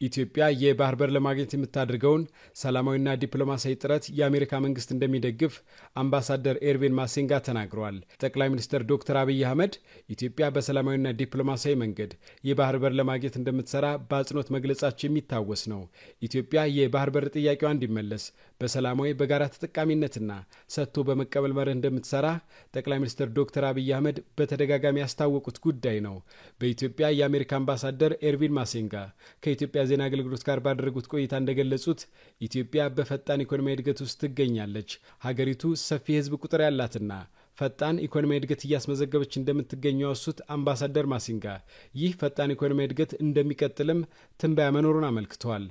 ኢትዮጵያ የባህር በር ለማግኘት የምታደርገውን ሰላማዊና ዲፕሎማሲያዊ ጥረት የአሜሪካ መንግስት እንደሚደግፍ አምባሳደር ኤርቪን ማሲንጋ ተናግረዋል። ጠቅላይ ሚኒስትር ዶክተር አብይ አህመድ ኢትዮጵያ በሰላማዊና ዲፕሎማሲያዊ መንገድ የባህር በር ለማግኘት እንደምትሰራ በአጽንኦት መግለጻቸው የሚታወስ ነው። ኢትዮጵያ የባህር በር ጥያቄዋ እንዲመለስ በሰላማዊ በጋራ ተጠቃሚነትና ሰጥቶ በመቀበል መርህ እንደምትሰራ ጠቅላይ ሚኒስትር ዶክተር አብይ አህመድ በተደጋጋሚ ያስታወቁት ጉዳይ ነው። በኢትዮጵያ የአሜሪካ አምባሳደር ኤርቪን ማሲንጋ ከኢትዮጵያ ዜና አገልግሎት ጋር ባደረጉት ቆይታ እንደገለጹት ኢትዮጵያ በፈጣን ኢኮኖሚያዊ እድገት ውስጥ ትገኛለች። ሀገሪቱ ሰፊ ህዝብ ቁጥር ያላትና ፈጣን ኢኮኖሚያዊ እድገት እያስመዘገበች እንደምትገኝ ያወሱት አምባሳደር ማሲንጋ ይህ ፈጣን ኢኮኖሚያዊ እድገት እንደሚቀጥልም ትንበያ መኖሩን አመልክተዋል።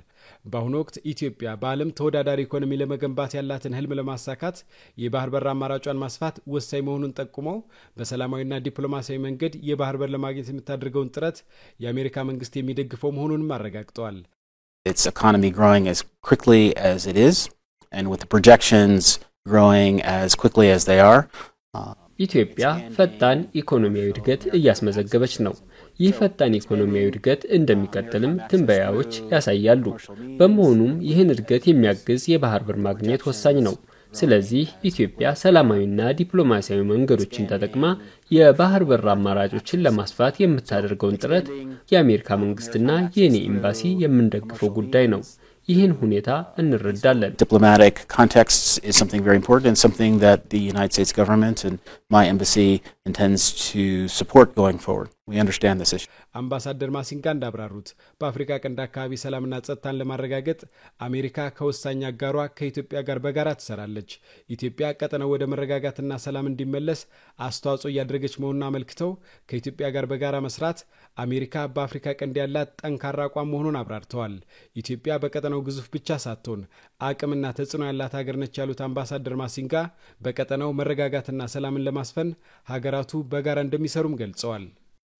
በአሁኑ ወቅት ኢትዮጵያ በዓለም ተወዳዳሪ ኢኮኖሚ ለመገንባት ያላትን ህልም ለማሳካት የባህር በር አማራጯን ማስፋት ወሳኝ መሆኑን ጠቁመው በሰላማዊና ዲፕሎማሲያዊ መንገድ የባህር በር ለማግኘት የምታደርገውን ጥረት የአሜሪካ መንግስት የሚደግፈው መሆኑንም አረጋግጠዋል። Its economy growing as quickly as it is and with the projections growing as quickly as they are. ኢትዮጵያ ፈጣን ኢኮኖሚያዊ እድገት እያስመዘገበች ነው። ይህ ፈጣን ኢኮኖሚያዊ እድገት እንደሚቀጥልም ትንበያዎች ያሳያሉ። በመሆኑም ይህን እድገት የሚያግዝ የባህር በር ማግኘት ወሳኝ ነው። ስለዚህ ኢትዮጵያ ሰላማዊና ዲፕሎማሲያዊ መንገዶችን ተጠቅማ የባህር በር አማራጮችን ለማስፋት የምታደርገውን ጥረት የአሜሪካ መንግስትና የኔ ኤምባሲ የምንደግፈው ጉዳይ ነው። ይህን ሁኔታ እንረዳለን። Diplomatic context is something very important and something that the United States government and my embassy intends to support going forward. We understand this issue. አምባሳደር ማሲንጋ እንዳብራሩት በአፍሪካ ቀንድ አካባቢ ሰላምና ጸጥታን ለማረጋገጥ አሜሪካ ከወሳኝ አጋሯ ከኢትዮጵያ ጋር በጋራ ትሰራለች። ኢትዮጵያ ቀጠናው ወደ መረጋጋትና ሰላም እንዲመለስ አስተዋጽኦ እያደረገች መሆኑን አመልክተው ከኢትዮጵያ ጋር በጋራ መስራት አሜሪካ በአፍሪካ ቀንድ ያላት ጠንካራ አቋም መሆኑን አብራርተዋል። ኢትዮጵያ በቀጠናው ግዙፍ ብቻ ሳትሆን አቅምና ተጽዕኖ ያላት ሀገር ነች ያሉት አምባሳደር ማሲንጋ በቀጠናው መረጋጋትና ሰላምን ለማስፈን ሀገራቱ በጋራ እንደሚሰሩም ገልጸዋል።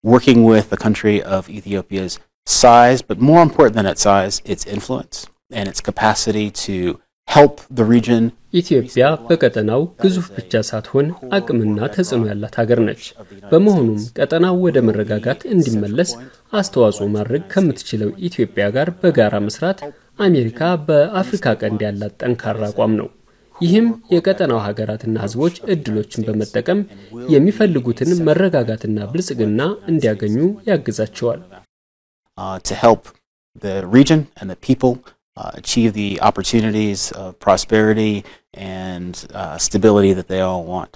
Working with the country of Ethiopia's size, but more important than its size, its influence and its capacity to help the region. ኢትዮጵያ በቀጠናው ግዙፍ ብቻ ሳትሆን አቅምና ተጽዕኖ ያላት ሀገር ነች። በመሆኑም ቀጠናው ወደ መረጋጋት እንዲመለስ አስተዋጽኦ ማድረግ ከምትችለው ኢትዮጵያ ጋር በጋራ መስራት አሜሪካ በአፍሪካ ቀንድ ያላት ጠንካራ አቋም ነው። ይህም የቀጠናው ሀገራትና ህዝቦች እድሎችን በመጠቀም የሚፈልጉትን መረጋጋትና ብልጽግና እንዲያገኙ ያግዛቸዋል። To help the region and the people achieve the opportunities of prosperity and stability that they all want.